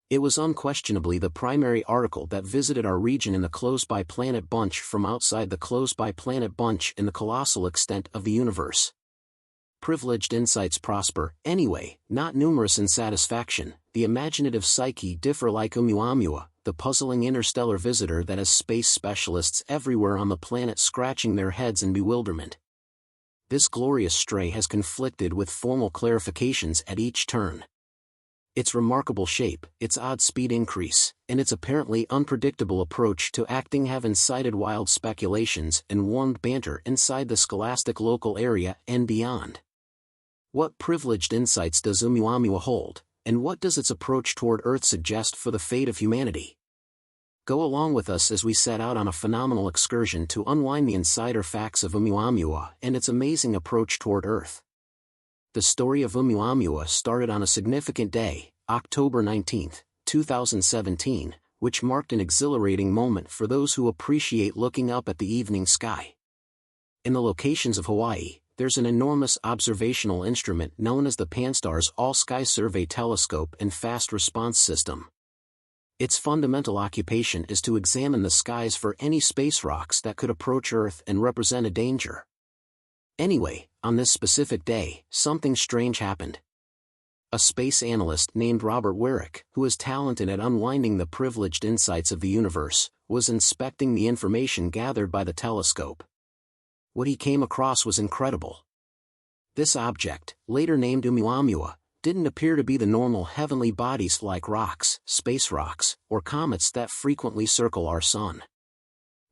It was unquestionably the primary article that visited our region in the close-by planet bunch from outside the close-by planet bunch in the colossal extent of the universe. Privileged insights prosper, anyway, not numerous in satisfaction. The imaginative psyche differ like Oumuamua, the puzzling interstellar visitor that has space specialists everywhere on the planet scratching their heads in bewilderment. This glorious stray has conflicted with formal clarifications at each turn. Its remarkable shape, its odd speed increase, and its apparently unpredictable approach to acting have incited wild speculations and warmed banter inside the scholastic local area and beyond. What privileged insights does Oumuamua hold, and what does its approach toward Earth suggest for the fate of humanity? Go along with us as we set out on a phenomenal excursion to unwind the insider facts of Oumuamua and its amazing approach toward Earth. The story of Oumuamua started on a significant day, October 19, 2017, which marked an exhilarating moment for those who appreciate looking up at the evening sky. In the locations of Hawaii, there's an enormous observational instrument known as the Pan-STARRS All-Sky Survey Telescope and Fast Response System. Its fundamental occupation is to examine the skies for any space rocks that could approach Earth and represent a danger. Anyway, on this specific day, something strange happened. A space analyst named Robert Warwick, who is talented at unwinding the privileged insights of the universe, was inspecting the information gathered by the telescope. What he came across was incredible. This object, later named Oumuamua, didn't appear to be the normal heavenly bodies like rocks, space rocks, or comets that frequently circle our sun.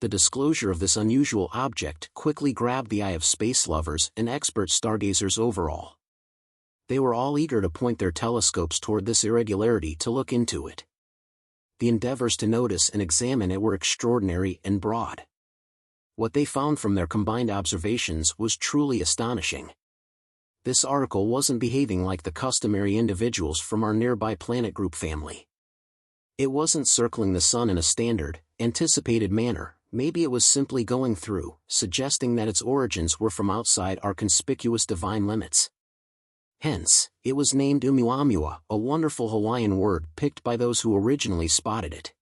The disclosure of this unusual object quickly grabbed the eye of space lovers and expert stargazers overall. They were all eager to point their telescopes toward this irregularity to look into it. The endeavors to notice and examine it were extraordinary and broad. What they found from their combined observations was truly astonishing. This article wasn't behaving like the customary individuals from our nearby planet group family. It wasn't circling the sun in a standard, anticipated manner. Maybe it was simply going through, suggesting that its origins were from outside our conspicuous divine limits. Hence, it was named Oumuamua, a wonderful Hawaiian word picked by those who originally spotted it.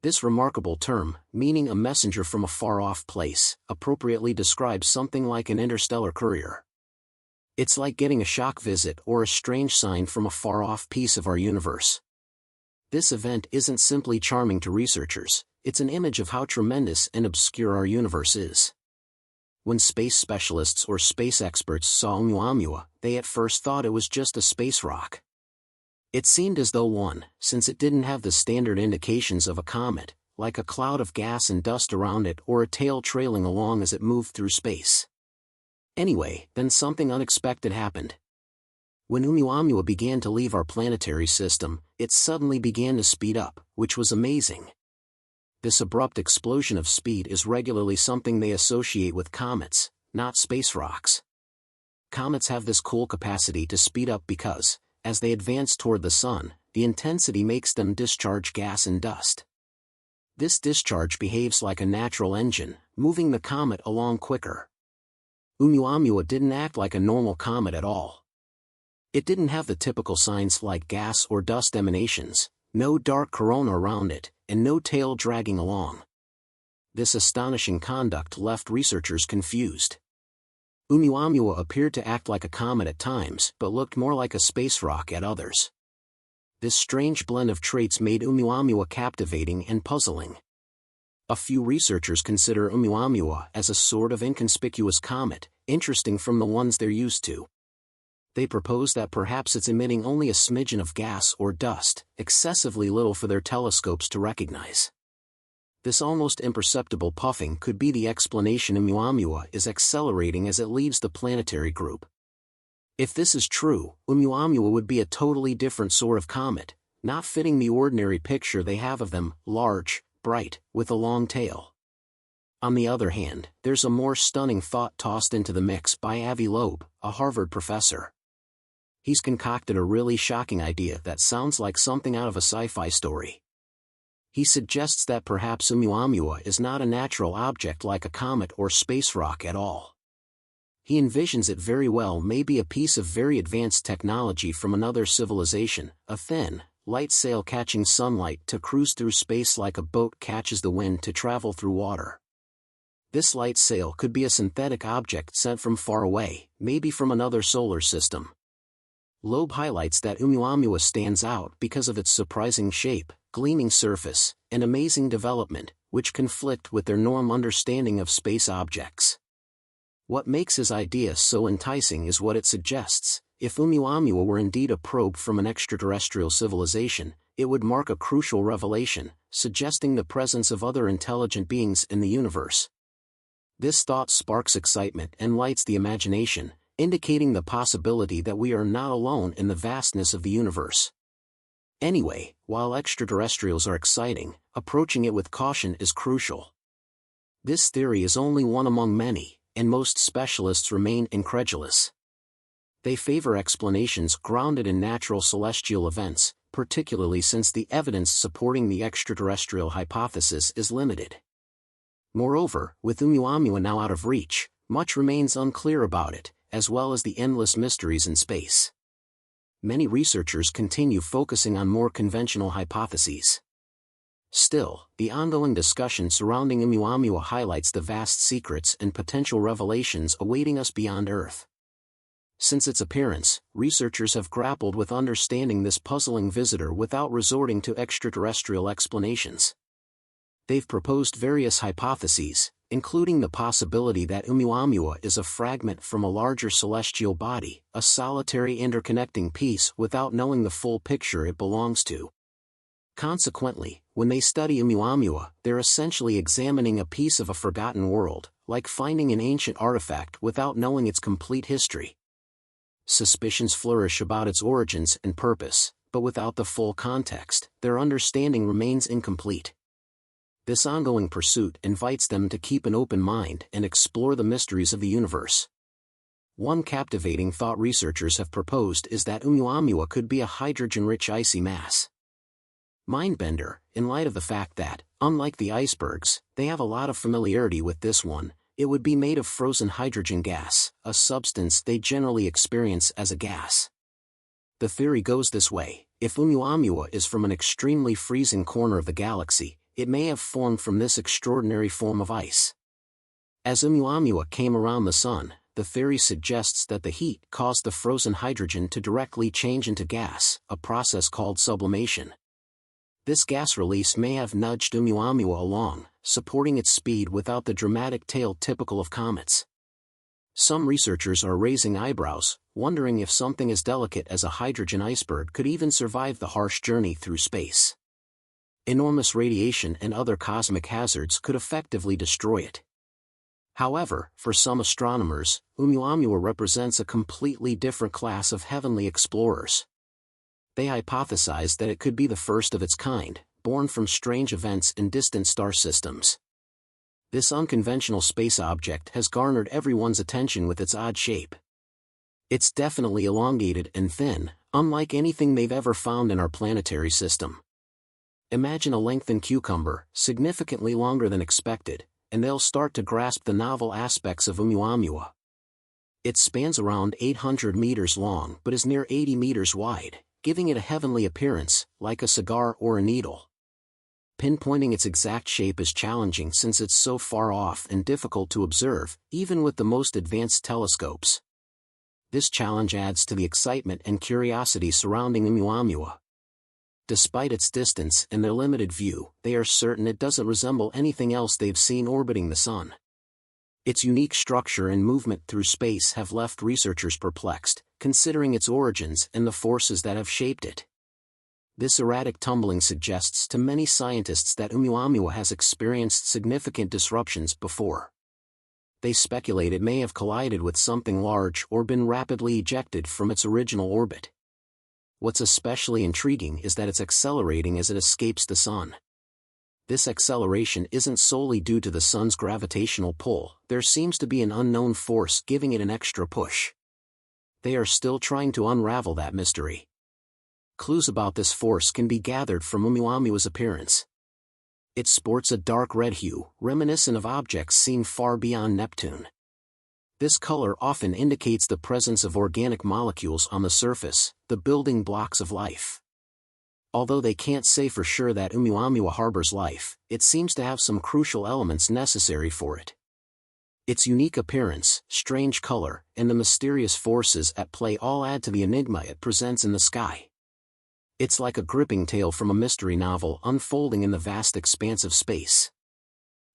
This remarkable term, meaning a messenger from a far-off place, appropriately describes something like an interstellar courier. It's like getting a shock visit or a strange sign from a far-off piece of our universe. This event isn't simply charming to researchers. It's an image of how tremendous and obscure our universe is. When space specialists or space experts saw Oumuamua, they at first thought it was just a space rock. It seemed as though one, since it didn't have the standard indications of a comet, like a cloud of gas and dust around it or a tail trailing along as it moved through space. Anyway, then something unexpected happened. When Oumuamua began to leave our planetary system, it suddenly began to speed up, which was amazing. This abrupt explosion of speed is regularly something they associate with comets, not space rocks. Comets have this cool capacity to speed up because, as they advance toward the sun, the intensity makes them discharge gas and dust. This discharge behaves like a natural engine, moving the comet along quicker. Oumuamua didn't act like a normal comet at all. It didn't have the typical signs like gas or dust emanations, no dark corona around it, and no tail dragging along. This astonishing conduct left researchers confused. Oumuamua appeared to act like a comet at times but looked more like a space rock at others. This strange blend of traits made Oumuamua captivating and puzzling. A few researchers consider Oumuamua as a sort of inconspicuous comet, interesting from the ones they're used to. They propose that perhaps it's emitting only a smidgen of gas or dust, excessively little for their telescopes to recognize. This almost imperceptible puffing could be the explanation Oumuamua is accelerating as it leaves the planetary group. If this is true, Oumuamua would be a totally different sort of comet, not fitting the ordinary picture they have of them, large, bright, with a long tail. On the other hand, there's a more stunning thought tossed into the mix by Avi Loeb, a Harvard professor. He's concocted a really shocking idea that sounds like something out of a sci-fi story. He suggests that perhaps Oumuamua is not a natural object like a comet or space rock at all. He envisions it very well may be a piece of very advanced technology from another civilization, a thin, light sail catching sunlight to cruise through space like a boat catches the wind to travel through water. This light sail could be a synthetic object sent from far away, maybe from another solar system. Loeb highlights that Oumuamua stands out because of its surprising shape, gleaming surface, and amazing development, which conflict with their norm understanding of space objects. What makes his idea so enticing is what it suggests. If Oumuamua were indeed a probe from an extraterrestrial civilization, it would mark a crucial revelation, suggesting the presence of other intelligent beings in the universe. This thought sparks excitement and lights the imagination, indicating the possibility that we are not alone in the vastness of the universe. Anyway, while extraterrestrials are exciting, approaching it with caution is crucial. This theory is only one among many, and most specialists remain incredulous. They favor explanations grounded in natural celestial events, particularly since the evidence supporting the extraterrestrial hypothesis is limited. Moreover, with Oumuamua now out of reach, much remains unclear about it, as well as the endless mysteries in space. Many researchers continue focusing on more conventional hypotheses. Still, the ongoing discussion surrounding Oumuamua highlights the vast secrets and potential revelations awaiting us beyond Earth. Since its appearance, researchers have grappled with understanding this puzzling visitor without resorting to extraterrestrial explanations. They've proposed various hypotheses, including the possibility that Oumuamua is a fragment from a larger celestial body, a solitary interconnecting piece without knowing the full picture it belongs to. Consequently, when they study Oumuamua, they're essentially examining a piece of a forgotten world, like finding an ancient artifact without knowing its complete history. Suspicions flourish about its origins and purpose, but without the full context, their understanding remains incomplete. This ongoing pursuit invites them to keep an open mind and explore the mysteries of the universe. One captivating thought researchers have proposed is that Oumuamua could be a hydrogen-rich icy mass. Mindbender, in light of the fact that, unlike the icebergs, they have a lot of familiarity with this one, it would be made of frozen hydrogen gas, a substance they generally experience as a gas. The theory goes this way: if Oumuamua is from an extremely freezing corner of the galaxy, it may have formed from this extraordinary form of ice. As Oumuamua came around the Sun, the theory suggests that the heat caused the frozen hydrogen to directly change into gas, a process called sublimation. This gas release may have nudged Oumuamua along, supporting its speed without the dramatic tail typical of comets. Some researchers are raising eyebrows, wondering if something as delicate as a hydrogen iceberg could even survive the harsh journey through space. Enormous radiation and other cosmic hazards could effectively destroy it. However, for some astronomers, Oumuamua represents a completely different class of heavenly explorers. They hypothesize that it could be the first of its kind, born from strange events in distant star systems. This unconventional space object has garnered everyone's attention with its odd shape. It's definitely elongated and thin, unlike anything they've ever found in our planetary system. Imagine a lengthened cucumber, significantly longer than expected, and they'll start to grasp the novel aspects of Oumuamua. It spans around 800 meters long but is near 80 meters wide, giving it a heavenly appearance, like a cigar or a needle. Pinpointing its exact shape is challenging since it's so far off and difficult to observe, even with the most advanced telescopes. This challenge adds to the excitement and curiosity surrounding Oumuamua. Despite its distance and their limited view, they are certain it doesn't resemble anything else they've seen orbiting the Sun. Its unique structure and movement through space have left researchers perplexed, considering its origins and the forces that have shaped it. This erratic tumbling suggests to many scientists that Oumuamua has experienced significant disruptions before. They speculate it may have collided with something large or been rapidly ejected from its original orbit. What's especially intriguing is that it's accelerating as it escapes the Sun. This acceleration isn't solely due to the Sun's gravitational pull, there seems to be an unknown force giving it an extra push. They are still trying to unravel that mystery. Clues about this force can be gathered from Oumuamua's appearance. It sports a dark red hue, reminiscent of objects seen far beyond Neptune. This color often indicates the presence of organic molecules on the surface, the building blocks of life. Although they can't say for sure that Oumuamua harbors life, it seems to have some crucial elements necessary for it. Its unique appearance, strange color, and the mysterious forces at play all add to the enigma it presents in the sky. It's like a gripping tale from a mystery novel unfolding in the vast expanse of space.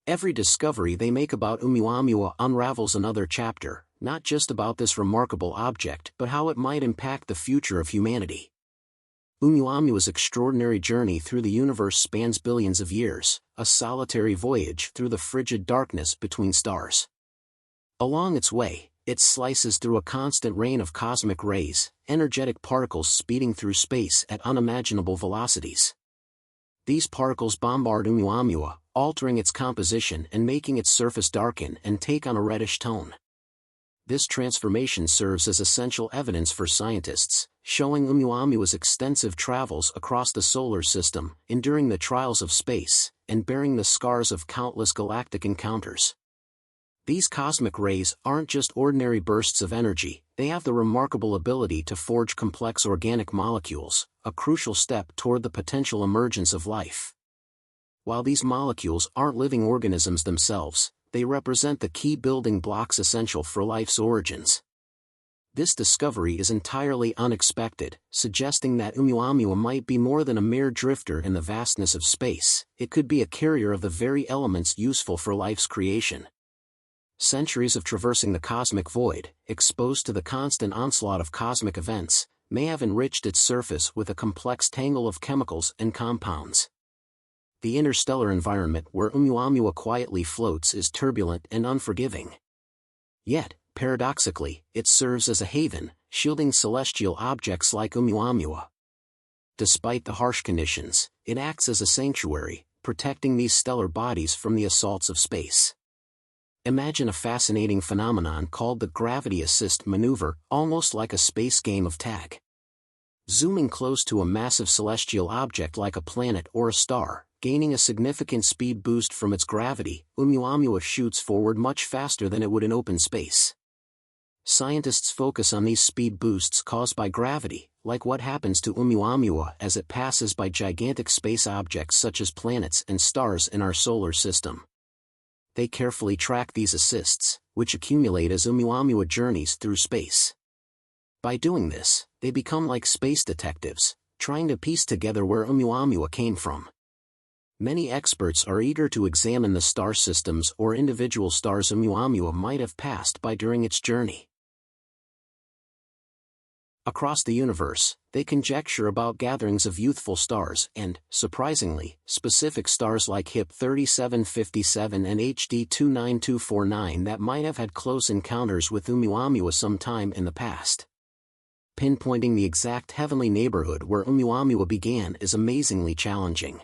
Every discovery they make about Oumuamua unravels another chapter, not just about this remarkable object but how it might impact the future of humanity. Oumuamua's extraordinary journey through the universe spans billions of years, a solitary voyage through the frigid darkness between stars. Along its way, it slices through a constant rain of cosmic rays, energetic particles speeding through space at unimaginable velocities. These particles bombard Oumuamua, altering its composition and making its surface darken and take on a reddish tone. This transformation serves as essential evidence for scientists, showing Oumuamua's extensive travels across the solar system, enduring the trials of space, and bearing the scars of countless galactic encounters. These cosmic rays aren't just ordinary bursts of energy, they have the remarkable ability to forge complex organic molecules, a crucial step toward the potential emergence of life. While these molecules aren't living organisms themselves, they represent the key building blocks essential for life's origins. This discovery is entirely unexpected, suggesting that Oumuamua might be more than a mere drifter in the vastness of space. It could be a carrier of the very elements useful for life's creation. Centuries of traversing the cosmic void, exposed to the constant onslaught of cosmic events, may have enriched its surface with a complex tangle of chemicals and compounds. The interstellar environment where Oumuamua quietly floats is turbulent and unforgiving. Yet, paradoxically, it serves as a haven, shielding celestial objects like Oumuamua. Despite the harsh conditions, it acts as a sanctuary, protecting these stellar bodies from the assaults of space. Imagine a fascinating phenomenon called the gravity assist maneuver, almost like a space game of tag. Zooming close to a massive celestial object like a planet or a star, gaining a significant speed boost from its gravity, Oumuamua shoots forward much faster than it would in open space. Scientists focus on these speed boosts caused by gravity, like what happens to Oumuamua as it passes by gigantic space objects such as planets and stars in our solar system. They carefully track these assists, which accumulate as Oumuamua journeys through space. By doing this, they become like space detectives, trying to piece together where Oumuamua came from. Many experts are eager to examine the star systems or individual stars Oumuamua might have passed by during its journey. Across the universe, they conjecture about gatherings of youthful stars and, surprisingly, specific stars like HIP 3757 and HD 29249 that might have had close encounters with Oumuamua sometime in the past. Pinpointing the exact heavenly neighborhood where Oumuamua began is amazingly challenging.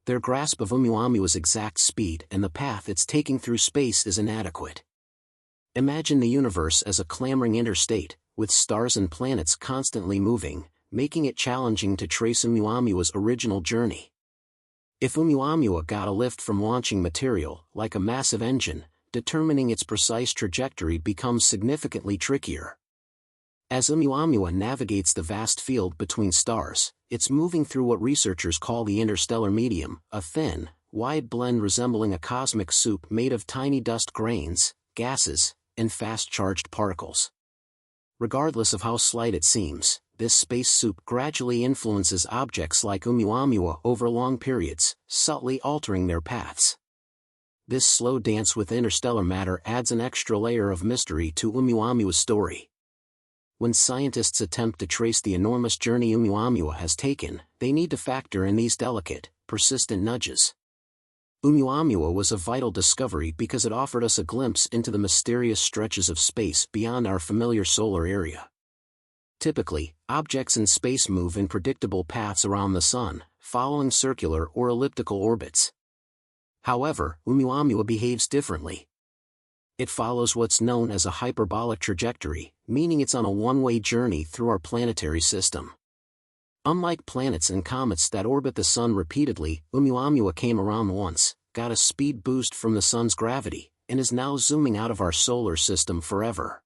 Their grasp of Oumuamua's exact speed and the path it's taking through space is inadequate. Imagine the universe as a clamoring interstate, with stars and planets constantly moving, making it challenging to trace Oumuamua's original journey. If Oumuamua got a lift from launching material, like a massive engine, determining its precise trajectory becomes significantly trickier. As Oumuamua navigates the vast field between stars, it's moving through what researchers call the interstellar medium, a thin, wide blend resembling a cosmic soup made of tiny dust grains, gases, and fast-charged particles. Regardless of how slight it seems, this space soup gradually influences objects like Oumuamua over long periods, subtly altering their paths. This slow dance with interstellar matter adds an extra layer of mystery to Oumuamua's story. When scientists attempt to trace the enormous journey Oumuamua has taken, they need to factor in these delicate, persistent nudges. Oumuamua was a vital discovery because it offered us a glimpse into the mysterious stretches of space beyond our familiar solar area. Typically, objects in space move in predictable paths around the Sun, following circular or elliptical orbits. However, Oumuamua behaves differently. It follows what's known as a hyperbolic trajectory, meaning it's on a one-way journey through our planetary system. Unlike planets and comets that orbit the Sun repeatedly, Oumuamua came around once, got a speed boost from the Sun's gravity, and is now zooming out of our solar system forever.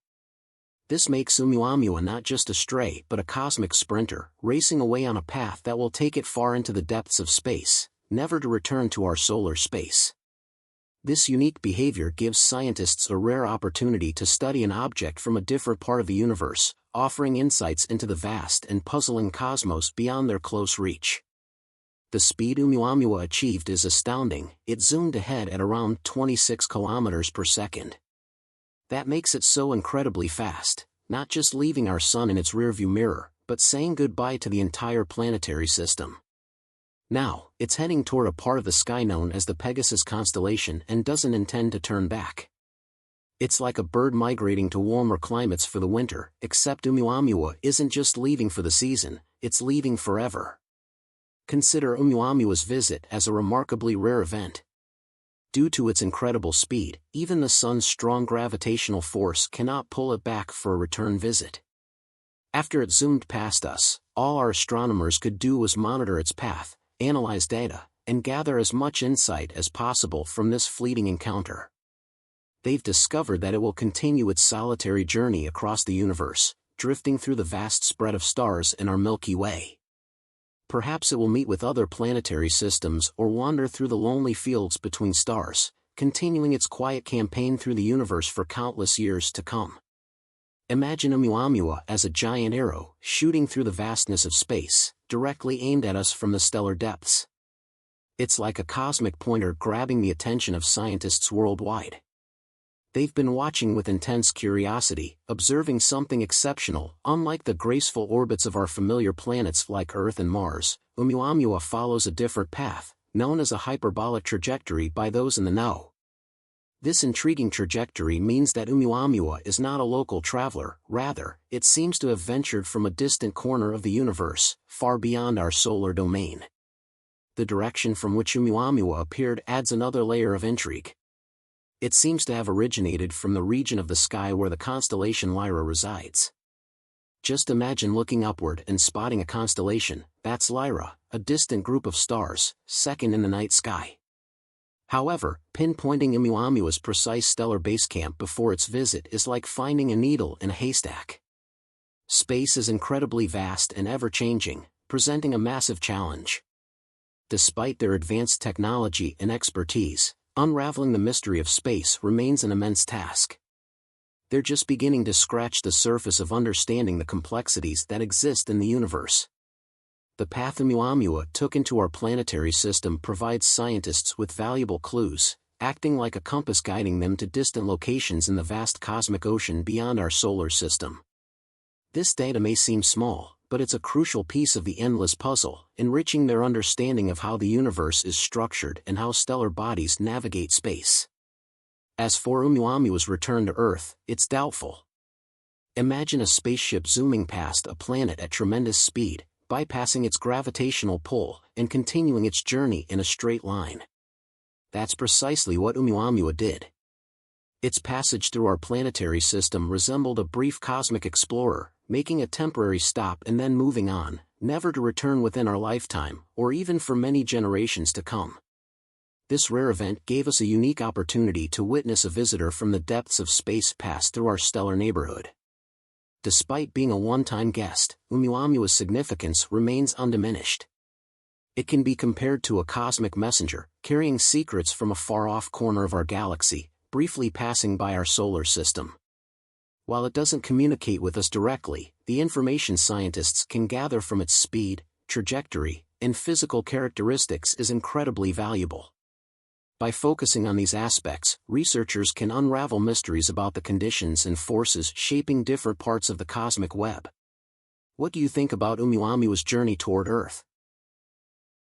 This makes Oumuamua not just a stray but a cosmic sprinter, racing away on a path that will take it far into the depths of space, never to return to our solar space. This unique behavior gives scientists a rare opportunity to study an object from a different part of the universe, offering insights into the vast and puzzling cosmos beyond their close reach. The speed Oumuamua achieved is astounding. It zoomed ahead at around 26 kilometers per second. That makes it so incredibly fast, not just leaving our sun in its rearview mirror, but saying goodbye to the entire planetary system. Now, it's heading toward a part of the sky known as the Pegasus constellation and doesn't intend to turn back. It's like a bird migrating to warmer climates for the winter, except Oumuamua isn't just leaving for the season, it's leaving forever. Consider Oumuamua's visit as a remarkably rare event. Due to its incredible speed, even the sun's strong gravitational force cannot pull it back for a return visit. After it zoomed past us, all our astronomers could do was monitor its path, analyze data, and gather as much insight as possible from this fleeting encounter. They've discovered that it will continue its solitary journey across the universe, drifting through the vast spread of stars in our Milky Way. Perhaps it will meet with other planetary systems or wander through the lonely fields between stars, continuing its quiet campaign through the universe for countless years to come. Imagine Oumuamua as a giant arrow shooting through the vastness of space, directly aimed at us from the stellar depths. It's like a cosmic pointer grabbing the attention of scientists worldwide. They've been watching with intense curiosity, observing something exceptional. Unlike the graceful orbits of our familiar planets like Earth and Mars, Oumuamua follows a different path, known as a hyperbolic trajectory by those in the know. This intriguing trajectory means that Oumuamua is not a local traveler, rather, it seems to have ventured from a distant corner of the universe, far beyond our solar domain. The direction from which Oumuamua appeared adds another layer of intrigue. It seems to have originated from the region of the sky where the constellation Lyra resides. Just imagine looking upward and spotting a constellation. That's Lyra, a distant group of stars, second in the night sky. However, pinpointing Oumuamua's precise stellar basecamp before its visit is like finding a needle in a haystack. Space is incredibly vast and ever-changing, presenting a massive challenge. Despite their advanced technology and expertise, unraveling the mystery of space remains an immense task. They're just beginning to scratch the surface of understanding the complexities that exist in the universe. The path Oumuamua took into our planetary system provides scientists with valuable clues, acting like a compass guiding them to distant locations in the vast cosmic ocean beyond our solar system. This data may seem small, but it's a crucial piece of the endless puzzle, enriching their understanding of how the universe is structured and how stellar bodies navigate space. As for Oumuamua's return to Earth, it's doubtful. Imagine a spaceship zooming past a planet at tremendous speed, bypassing its gravitational pull, and continuing its journey in a straight line. That's precisely what Oumuamua did. Its passage through our planetary system resembled a brief cosmic explorer, making a temporary stop and then moving on, never to return within our lifetime, or even for many generations to come. This rare event gave us a unique opportunity to witness a visitor from the depths of space pass through our stellar neighborhood. Despite being a one-time guest, Oumuamua's significance remains undiminished. It can be compared to a cosmic messenger, carrying secrets from a far-off corner of our galaxy, briefly passing by our solar system. While it doesn't communicate with us directly, the information scientists can gather from its speed, trajectory, and physical characteristics is incredibly valuable. By focusing on these aspects, researchers can unravel mysteries about the conditions and forces shaping different parts of the cosmic web. What do you think about Oumuamua's journey toward Earth?